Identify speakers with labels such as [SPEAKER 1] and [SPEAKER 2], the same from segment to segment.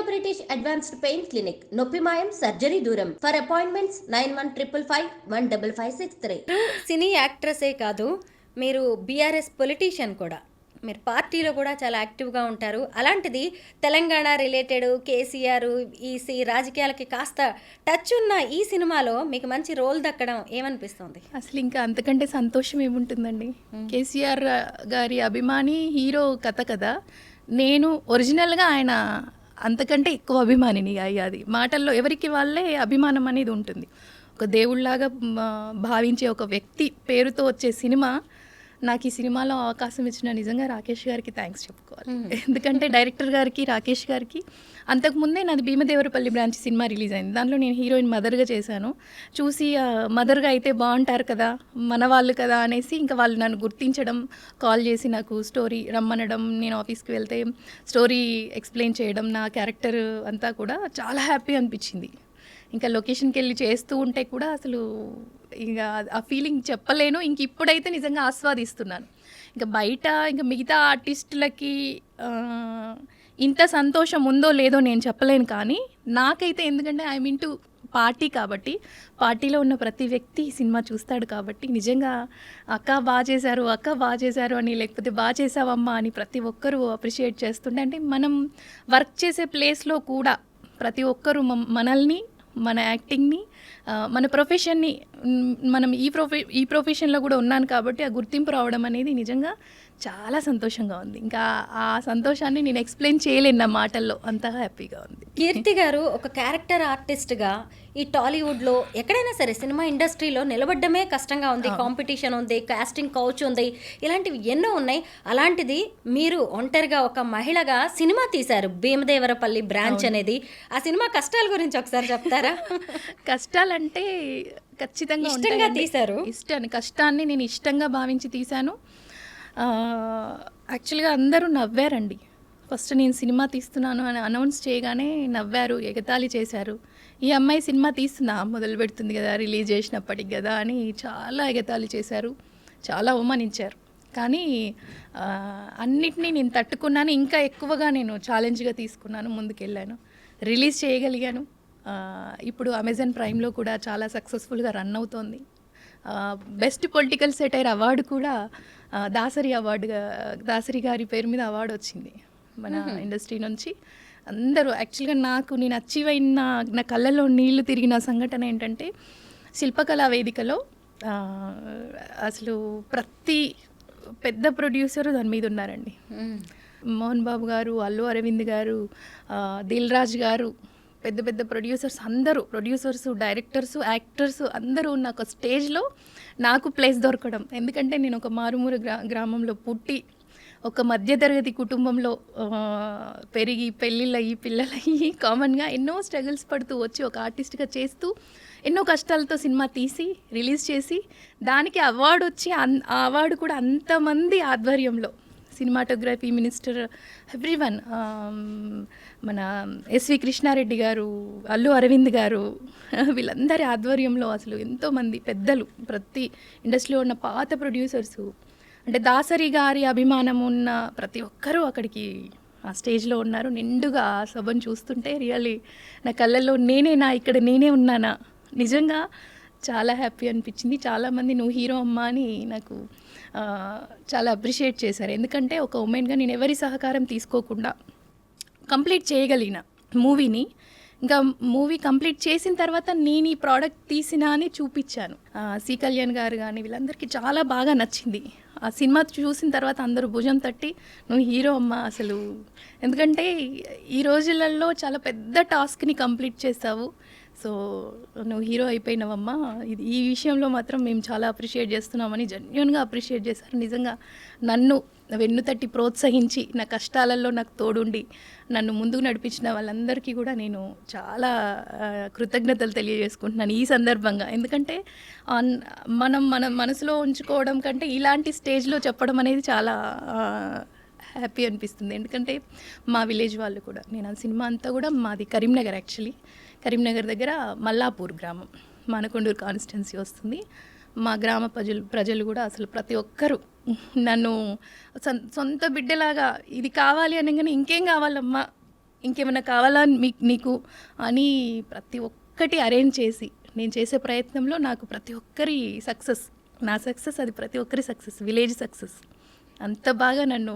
[SPEAKER 1] British advanced pain clinic, నొప్పి మాయం, surgery దూరం. For appointments 9155556563.
[SPEAKER 2] సినీ యాక్ట్రెసే కాదు, మీరు బీఆర్ఎస్ పొలిటీషియన్ కూడా. మీరు పార్టీలో కూడా చాలా యాక్టివ్గా ఉంటారు. అలాంటిది తెలంగాణ రిలేటెడ్ కేసీఆర్ ఈ రాజకీయాలకి కాస్త టచ్ ఉన్న ఈ సినిమాలో మీకు మంచి రోల్ దక్కడం ఏమనిపిస్తుంది?
[SPEAKER 3] అసలు ఇంకా అంతకంటే సంతోషం ఏముంటుందండి. కేసీఆర్ గారి అభిమాని హీరో కథ కదా. నేను ఒరిజినల్గా ఆయన అంతకంటే ఎక్కువ అభిమానిని అయ్యాది. మాటల్లో ఎవరికి వాళ్ళే అభిమానం అనేది ఉంటుంది. ఒక దేవుళ్లాగా భావించే ఒక వ్యక్తి పేరుతో వచ్చే సినిమా. నాకు ఈ సినిమాలో అవకాశం ఇచ్చిన నిజంగా రాకేష్ గారికి థ్యాంక్స్ చెప్పుకోవాలి. ఎందుకంటే డైరెక్టర్ గారికి, రాకేష్ గారికి అంతకుముందే నాది భీమదేవరపల్లి బ్రాంచ్ సినిమా రిలీజ్ అయింది. దాంట్లో నేను హీరోయిన్ మదర్గా చేశాను. చూసి మదర్గా అయితే బాగుంటారు కదా, మన వాళ్ళు కదా అనేసి ఇంకా వాళ్ళు నన్ను గుర్తించడం, కాల్ చేసి నాకు స్టోరీ రమ్మనడం, నేను ఆఫీస్కి వెళ్తే స్టోరీ ఎక్స్ప్లెయిన్ చేయడం, నా క్యారెక్టర్ అంతా కూడా చాలా హ్యాపీ అనిపించింది. ఇంకా లొకేషన్కి వెళ్ళి చేస్తూ ఉంటే కూడా అసలు ఇంకా ఆ ఫీలింగ్ చెప్పలేను. ఇంక ఇప్పుడైతే నిజంగా ఆస్వాదిస్తున్నాను. ఇంకా బయట ఇంకా మిగతా ఆర్టిస్టులకి ఇంత సంతోషం ఉందో లేదో నేను చెప్పలేను, కానీ నాకైతే ఎందుకంటే ఐ మీన్ టు పార్టీ కాబట్టి, పార్టీలో ఉన్న ప్రతి వ్యక్తి సినిమా చూస్తాడు కాబట్టి నిజంగా అక్క బాగా చేశారు అని, లేకపోతే బాగా చేసావమ్మా అని ప్రతి ఒక్కరూ అప్రిషియేట్ చేస్తుంటే, అంటే మనం వర్క్ చేసే ప్లేస్లో కూడా ప్రతి ఒక్కరూ మనల్ని, మన యాక్టింగ్ని, మన ప్రొఫెషన్ని, మనం ఈ ప్రొఫెషన్లో కూడా ఉన్నాను కాబట్టి ఆ గుర్తింపు రావడం అనేది నిజంగా చాలా సంతోషంగా ఉంది. ఇంకా ఆ సంతోషాన్ని నేను ఎక్స్ప్లెయిన్ చేయలేను నా మాటల్లో, అంత హ్యాపీగా ఉంది.
[SPEAKER 2] కీర్తి గారు ఒక క్యారెక్టర్ ఆర్టిస్ట్గా ఈ టాలీవుడ్లో ఎక్కడైనా సరే సినిమా ఇండస్ట్రీలో నిలబడ్డమే కష్టంగా ఉంది. కాంపిటీషన్ ఉంది, కాస్టింగ్ కౌచ్ ఉంది, ఇలాంటివి ఎన్నో ఉన్నాయి. అలాంటిది మీరు ఒంటరిగా ఒక మహిళగా సినిమా తీశారు, భీమదేవరపల్లి బ్రాంచ్ అనేది. ఆ సినిమా కష్టాల గురించి ఒకసారి చెప్తారా?
[SPEAKER 3] కష్టాలంటే ఖచ్చితంగా
[SPEAKER 2] ఇష్టంగా తీశారు.
[SPEAKER 3] కష్టాన్ని నేను ఇష్టంగా భావించి తీశాను. యాక్చువల్గా అందరూ నవ్వారండి. ఫస్ట్ నేను సినిమా తీస్తున్నాను అని అనౌన్స్ చేయగానే నవ్వారు, ఎగతాళి చేశారు. ఈ అమ్మాయి సినిమా తీస్తున్నా మొదలు పెడుతుంది కదా, రిలీజ్ చేసినప్పటికి కదా అని చాలా ఎగతాళి చేశారు, చాలా అవమానించారు. కానీ అన్నిటినీ నేను తట్టుకున్నాను. ఇంకా ఎక్కువగా నేను ఛాలెంజ్గా తీసుకున్నాను, ముందుకెళ్ళాను, రిలీజ్ చేయగలిగాను. ఇప్పుడు అమెజాన్ ప్రైమ్లో కూడా చాలా సక్సెస్ఫుల్గా రన్ అవుతోంది. బెస్ట్ పొలిటికల్ సెటైర్ అవార్డు కూడా దాసరి గారి పేరు మీద అవార్డు వచ్చింది మన ఇండస్ట్రీ నుంచి. అందరూ యాక్చువల్గా నేను అచీవ్ అయిన, నా కళ్ళలో నీళ్లు తిరిగిన సంఘటన ఏంటంటే, శిల్పకళా వేదికలో అసలు ప్రతి పెద్ద ప్రొడ్యూసరు దాని మీద ఉన్నారండి. మోహన్ బాబు గారు, అల్లు అరవింద్ గారు, దిల్ రాజు గారు, పెద్ద పెద్ద ప్రొడ్యూసర్స్, డైరెక్టర్స్, యాక్టర్స్ అందరూ ఉన్న ఒక స్టేజ్లో నాకు ప్లేస్ దొరకడం. ఎందుకంటే నేను ఒక మారుమూల గ్రామంలో పుట్టి ఒక మధ్యతరగతి కుటుంబంలో పెరిగి పెళ్ళిళ్ళయ్యి పిల్లలయ్యి కామన్గా ఎన్నో స్ట్రగుల్స్ పడుతూ వచ్చి ఒక ఆర్టిస్ట్గా చేస్తూ ఎన్నో కష్టాలతో సినిమా తీసి రిలీజ్ చేసి దానికి అవార్డు వచ్చి ఆ అవార్డు కూడా అంతమంది ఆధ్వర్యంలో, సినిమాటోగ్రఫీ మినిస్టర్, ఎవ్రీవన్, మన ఎస్వి కృష్ణారెడ్డి గారు, అల్లు అరవింద్ గారు, వీళ్ళందరి ఆధ్వర్యంలో అసలు ఎంతోమంది పెద్దలు, ప్రతి ఇండస్ట్రీలో ఉన్న పాత ప్రొడ్యూసర్సు, అంటే దాసరి గారి అభిమానం ఉన్న ప్రతి ఒక్కరూ అక్కడికి ఆ స్టేజ్లో ఉన్నారు. నిండుగా ఆ సభను చూస్తుంటే రియల్లీ నా కళ్ళల్లో ఇక్కడ నేనే ఉన్నానా, నిజంగా చాలా హ్యాపీ అనిపించింది. చాలామంది నువ్వు హీరో అమ్మా అని నాకు చాలా అప్రిషియేట్ చేశారు. ఎందుకంటే ఒక ఉమెన్గా నేను ఎవరి సహకారం తీసుకోకుండా కంప్లీట్ చేయగలిగిన మూవీని. ఇంకా మూవీ కంప్లీట్ చేసిన తర్వాత నేను ఈ ప్రోడక్ట్ తీసినా అని చూపించాను. సి కళ్యాణ్ గారు కానీ వీళ్ళందరికీ చాలా బాగా నచ్చింది. ఆ సినిమా చూసిన తర్వాత అందరూ భుజం తట్టి నువ్వు హీరో అమ్మ అసలు, ఎందుకంటే ఈ రోజులలో చాలా పెద్ద టాస్క్ని కంప్లీట్ చేస్తావు, సో నువ్వు హీరో అయిపోయినావమ్మా, ఈ విషయంలో మాత్రం మేము చాలా అప్రిషియేట్ చేస్తున్నామని జెన్యూన్గా అప్రిషియేట్ చేశారు. నిజంగా నన్ను వెన్ను తట్టి ప్రోత్సహించి నా కష్టాలలో నాకు తోడుండి నన్ను ముందుకు నడిపించిన వాళ్ళందరికీ కూడా నేను చాలా కృతజ్ఞతలు తెలియజేసుకుంటున్నాను ఈ సందర్భంగా. ఎందుకంటే మన మనసులో ఉంచుకోవడం కంటే ఇలాంటి స్టేజ్లో చెప్పడం అనేది చాలా హ్యాపీ అనిపిస్తుంది. ఎందుకంటే మా విలేజ్ వాళ్ళు కూడా, నేను ఆ సినిమా అంతా కూడా మాది కరీంనగర్, యాక్చువల్లీ కరీంనగర్ దగ్గర మల్లాపూర్ గ్రామం, మానకొండూరు కాన్స్టిట్యున్సీ వస్తుంది. మా గ్రామ ప్రజలు కూడా అసలు ప్రతి ఒక్కరూ నన్ను సొంత బిడ్డలాగా, ఇది కావాలి అనగానే ఇంకేం కావాలమ్మా ఇంకేమైనా కావాలా నీకు అని ప్రతి ఒక్కటి అరేంజ్ చేసి నేను చేసే ప్రయత్నంలో నాకు ప్రతి ఒక్కరి సక్సెస్, నా సక్సెస్ అది ప్రతి ఒక్కరి సక్సెస్, విలేజ్ సక్సెస్. అంత బాగా నన్ను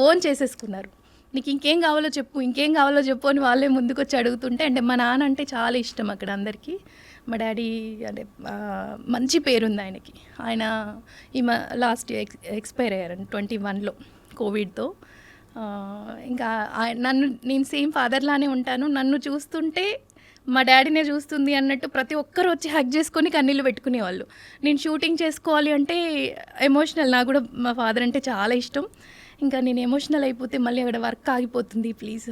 [SPEAKER 3] ఓన్ చేసేసుకున్నారు. నీకు ఇంకేం కావాలో చెప్పు అని వాళ్ళే ముందుకు వచ్చి అడుగుతుంటే, అంటే మా నాన్న అంటే చాలా ఇష్టం అక్కడ అందరికీ. మా డాడీ అంటే మంచి పేరుంది ఆయనకి. ఆయన లాస్ట్ ఎక్స్పైర్ అయ్యారు 21లో కోవిడ్తో. ఇంకా నేను సేమ్ ఫాదర్లానే ఉంటాను. నన్ను చూస్తుంటే మా డాడీనే చూస్తుంది అన్నట్టు ప్రతి ఒక్కరు వచ్చి హగ్ చేసుకొని కన్నీళ్ళు పెట్టుకునేవాళ్ళు. నేను షూటింగ్ చేసుకోవాలి అంటే ఎమోషనల్, నాకు కూడా మా ఫాదర్ అంటే చాలా ఇష్టం. ఇంకా నేను ఎమోషనల్ అయిపోతే మళ్ళీ అక్కడ వర్క్ ఆగిపోతుంది ప్లీజ్.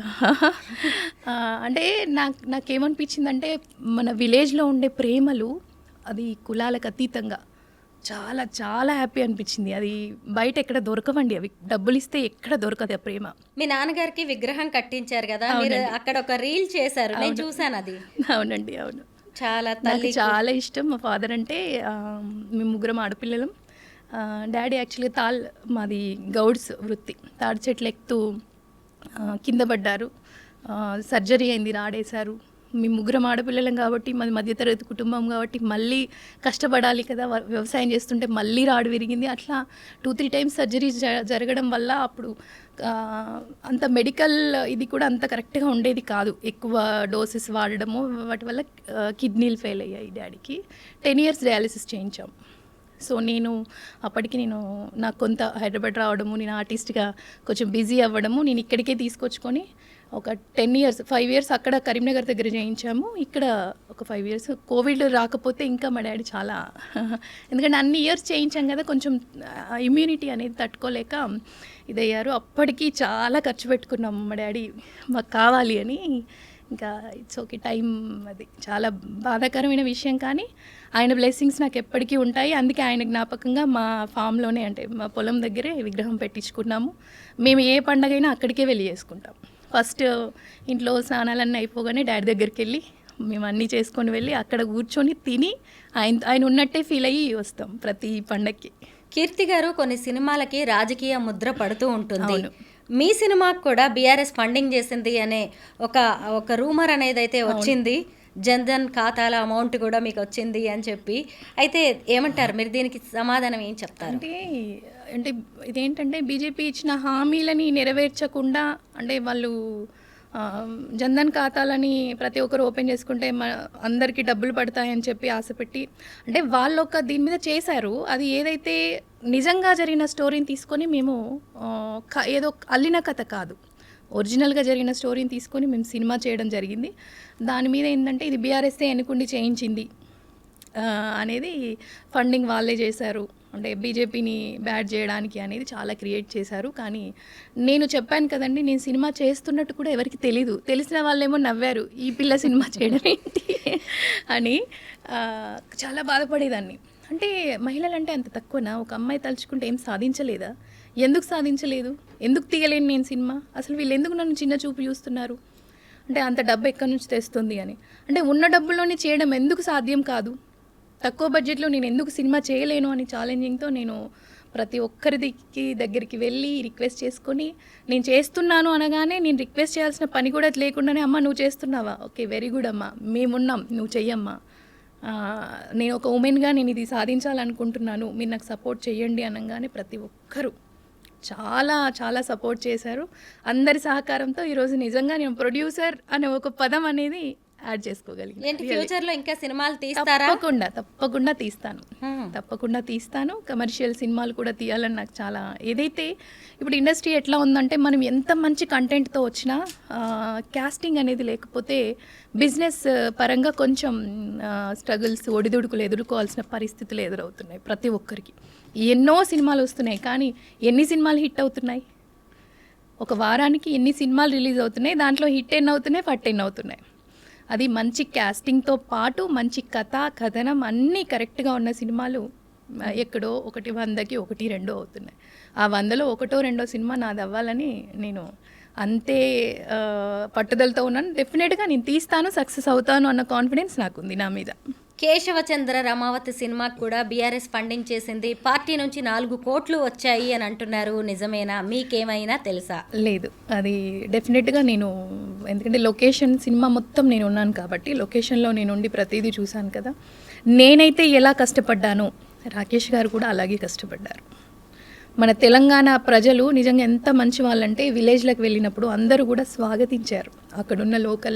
[SPEAKER 3] అంటే నాకేమనిపించిందంటే మన విలేజ్లో ఉండే ప్రేమలు అది కులాలకు అతీతంగా చాలా చాలా హ్యాపీ అనిపించింది. అది బయట ఎక్కడ దొరకవండి, అవి డబ్బులు ఇస్తే ఎక్కడ దొరకదు ఆ ప్రేమ.
[SPEAKER 2] మీ నాన్నగారికి విగ్రహం కట్టించారు కదా, మీరు అక్కడ ఒక రీల్ చేశారు, నేను చూసాను అది.
[SPEAKER 3] అవునండి, అవును.
[SPEAKER 2] చాలా
[SPEAKER 3] నాకు చాలా ఇష్టం మా ఫాదర్ అంటే. మేము ముగ్గురం ఆడపిల్లలం. డాడీ యాక్చువల్గా మాది గౌడ్స్ వృత్తి. తాడి చెట్లు ఎక్కుతూ కింద పడ్డారు, సర్జరీ అయింది, రాడేశారు. మేము ముగ్గురం ఆడపిల్లలం కాబట్టి, మాది మధ్యతరగతి కుటుంబం కాబట్టి మళ్ళీ కష్టపడాలి కదా, వ్యవసాయం చేస్తుంటే మళ్ళీ రాడు విరిగింది. అట్లా 2-3 టైమ్స్ సర్జరీస్ జరగడం వల్ల అప్పుడు అంత మెడికల్ ఇది కూడా అంత కరెక్ట్గా ఉండేది కాదు. ఎక్కువ డోసెస్ వాడడము, వాటి వల్ల కిడ్నీలు ఫెయిల్ అయ్యాయి డాడీకి. 10 years డయాలిసిస్ చేయించాం. సో అప్పటికి నాకు కొంత హైదరాబాద్ రావడము, నేను ఆర్టిస్ట్గా కొంచెం బిజీ అవ్వడము, నేను ఇక్కడికే తీసుకొచ్చుకొని ఒక 5 years అక్కడ కరీంనగర్ దగ్గర చేయించాము. ఇక్కడ ఒక 5 years. కోవిడ్ రాకపోతే ఇంకా మా డాడీ చాలా ఎందుకంటే అన్ని ఇయర్స్ చేయించాం కదా, కొంచెం ఇమ్యూనిటీ అనేది తట్టుకోలేక ఇదయ్యారు. అప్పటికి చాలా ఖర్చు పెట్టుకున్నాము మా డాడీ మాకు కావాలి అని. ఇంకా ఇట్స్ ఓకే, టైం అది చాలా బాధాకరమైన విషయం, కానీ ఆయన బ్లెస్సింగ్స్ నాకు ఎప్పటికీ ఉంటాయి. అందుకే ఆయన జ్ఞాపకంగా మా ఫామ్లోనే, అంటే మా పొలం దగ్గరే విగ్రహం పెట్టించుకున్నాము. మేము ఏ పండగైనా అక్కడికే వెళ్ళి చేసుకుంటాం. ఫస్ట్ ఇంట్లో స్నానాలన్నీ అయిపోగానే డాడీ దగ్గరికి వెళ్ళి మేము అన్నీ చేసుకొని వెళ్ళి అక్కడ కూర్చొని తిని ఆయన ఉన్నట్టే ఫీల్ అయ్యి వస్తాం ప్రతి పండగకి.
[SPEAKER 2] కీర్తి గారు, కొన్ని సినిమాలకి రాజకీయ ముద్ర పడుతూ ఉంటుంది. మీ సినిమాకు కూడా బీఆర్ఎస్ ఫండింగ్ చేసింది అనే ఒక రూమర్ అనేది అయితే వచ్చింది. జన్ధన్ ఖాతాల అమౌంట్ కూడా మీకు వచ్చింది అని చెప్పి. అయితే ఏమంటారు మీరు, దీనికి సమాధానం ఏం చెప్తారు?
[SPEAKER 3] అంటే ఇదేంటంటే బీజేపీ ఇచ్చిన హామీలని నెరవేర్చకుండా, అంటే వాళ్ళు జన్ధన్ ఖాతాలని ప్రతి ఒక్కరు ఓపెన్ చేసుకుంటే అందరికీ డబ్బులు పడతాయని చెప్పి ఆశపెట్టి, అంటే వాళ్ళు దీని మీద చేశారు. అది ఏదైతే నిజంగా జరిగిన స్టోరీని తీసుకొని మేము ఏదో అల్లిన కథ కాదు, ఒరిజినల్గా జరిగిన స్టోరీని తీసుకొని మేము సినిమా చేయడం జరిగింది. దాని మీద ఏంటంటే ఇది బీఆర్ఎస్ఏ ఎన్నుకుండి చేయించింది అనేది, ఫండింగ్ వాళ్ళే చేశారు, అంటే బీజేపీని బ్యాడ్ చేయడానికి అనేది చాలా క్రియేట్ చేశారు. కానీ నేను చెప్పాను కదండి, నేను సినిమా చేస్తున్నట్టు కూడా ఎవరికి తెలీదు. తెలిసిన వాళ్ళేమో నవ్వారు, ఈ పిల్ల సినిమా చేయడం ఏంటి అని. చాలా బాధపడేదాన్ని. అంటే మహిళలు అంటే అంత తక్కువనా? ఒక అమ్మాయి తలుచుకుంటే ఏం సాధించలేదా? ఎందుకు సాధించలేదు? ఎందుకు తీయలేను నేను సినిమా? అసలు వీళ్ళు ఎందుకు నన్ను చిన్న చూపు చూస్తున్నారు? అంటే అంత డబ్బు ఎక్కడి నుంచి తెస్తుంది అని. అంటే ఉన్న డబ్బుల్లోనే చేయడం ఎందుకు సాధ్యం కాదు? తక్కువ బడ్జెట్లో నేను ఎందుకు సినిమా చేయలేను అని ఛాలెంజింగ్తో నేను ప్రతి ఒక్కరికి దగ్గరికి వెళ్ళి రిక్వెస్ట్ చేసుకొని, నేను చేస్తున్నాను అనగానే నేను రిక్వెస్ట్ చేయాల్సిన పని కూడా లేకుండానే, అమ్మ నువ్వు చేస్తున్నావా, ఓకే వెరీ గుడ్ అమ్మా, మేమున్నాం, నువ్వు చెయ్యమ్మా, నేను ఒక ఉమెన్గా నేను ఇది సాధించాలనుకుంటున్నాను, మీరు నాకు సపోర్ట్ చేయండి అనగానే ప్రతి ఒక్కరూ చాలా చాలా సపోర్ట్ చేశారు. అందరి సహకారంతో ఈరోజు నిజంగా నేను ప్రొడ్యూసర్ అనే ఒక పదం అనేది యాడ్ చేసుకోగలిగింది.
[SPEAKER 2] ఏంటి ఫ్యూచర్లో ఇంకా సినిమాలు తీస్తారా?
[SPEAKER 3] తప్పకుండా తీస్తాను. కమర్షియల్ సినిమాలు కూడా తీయాలని నాకు చాలా, ఏదైతే ఇప్పుడు ఇండస్ట్రీ ఎట్లా ఉందంటే, మనం ఎంత మంచి కంటెంట్తో వచ్చినా కాస్టింగ్ అనేది లేకపోతే బిజినెస్ పరంగా కొంచెం స్ట్రగుల్స్, ఒడిదుడుకులు ఎదుర్కోవాల్సిన పరిస్థితులు ఎదురవుతున్నాయి ప్రతి ఒక్కరికి. ఎన్నో సినిమాలు వస్తున్నాయి, కానీ ఎన్ని సినిమాలు హిట్ అవుతున్నాయి? ఒక వారానికి ఎన్ని సినిమాలు రిలీజ్ అవుతున్నాయి? దాంట్లో హిట్ ఎన్ని అవుతున్నాయి, ఫట్ ఎన్ని అవుతున్నాయి? అది మంచి క్యాస్టింగ్తో పాటు మంచి కథ, కథనం అన్నీ కరెక్ట్గా ఉన్న సినిమాలు ఎక్కడో 100కి 1-2 అవుతున్నాయి. ఆ 100లో 1-2 సినిమా నాది అవ్వాలని నేను అంతే పట్టుదలతో ఉన్నాను. డెఫినెట్గా నేను తీస్తాను, సక్సెస్ అవుతాను అన్న కాన్ఫిడెన్స్ నాకుంది నా మీద.
[SPEAKER 2] కేశవచంద్ర రమావతి సినిమాకు కూడా బీఆర్ఎస్ ఫండింగ్ చేసింది, పార్టీ నుంచి 4 కోట్లు వచ్చాయి అని అంటున్నారు, నిజమేనా? మీకేమైనా తెలుసా?
[SPEAKER 3] లేదు, అది డెఫినెట్గా నేను, ఎందుకంటే లొకేషన్ సినిమా మొత్తం నేను ఉన్నాను కాబట్టి లొకేషన్లో నేను ఉండి ప్రతిదీ చూశాను కదా. నేనైతే ఎలా కష్టపడ్డానో రాకేష్ గారు కూడా అలాగే కష్టపడ్డారు. మన తెలంగాణ ప్రజలు నిజంగా ఎంత మంచి వాళ్ళంటే విలేజ్లకు వెళ్ళినప్పుడు అందరూ కూడా స్వాగతించారు. అక్కడున్న లోకల్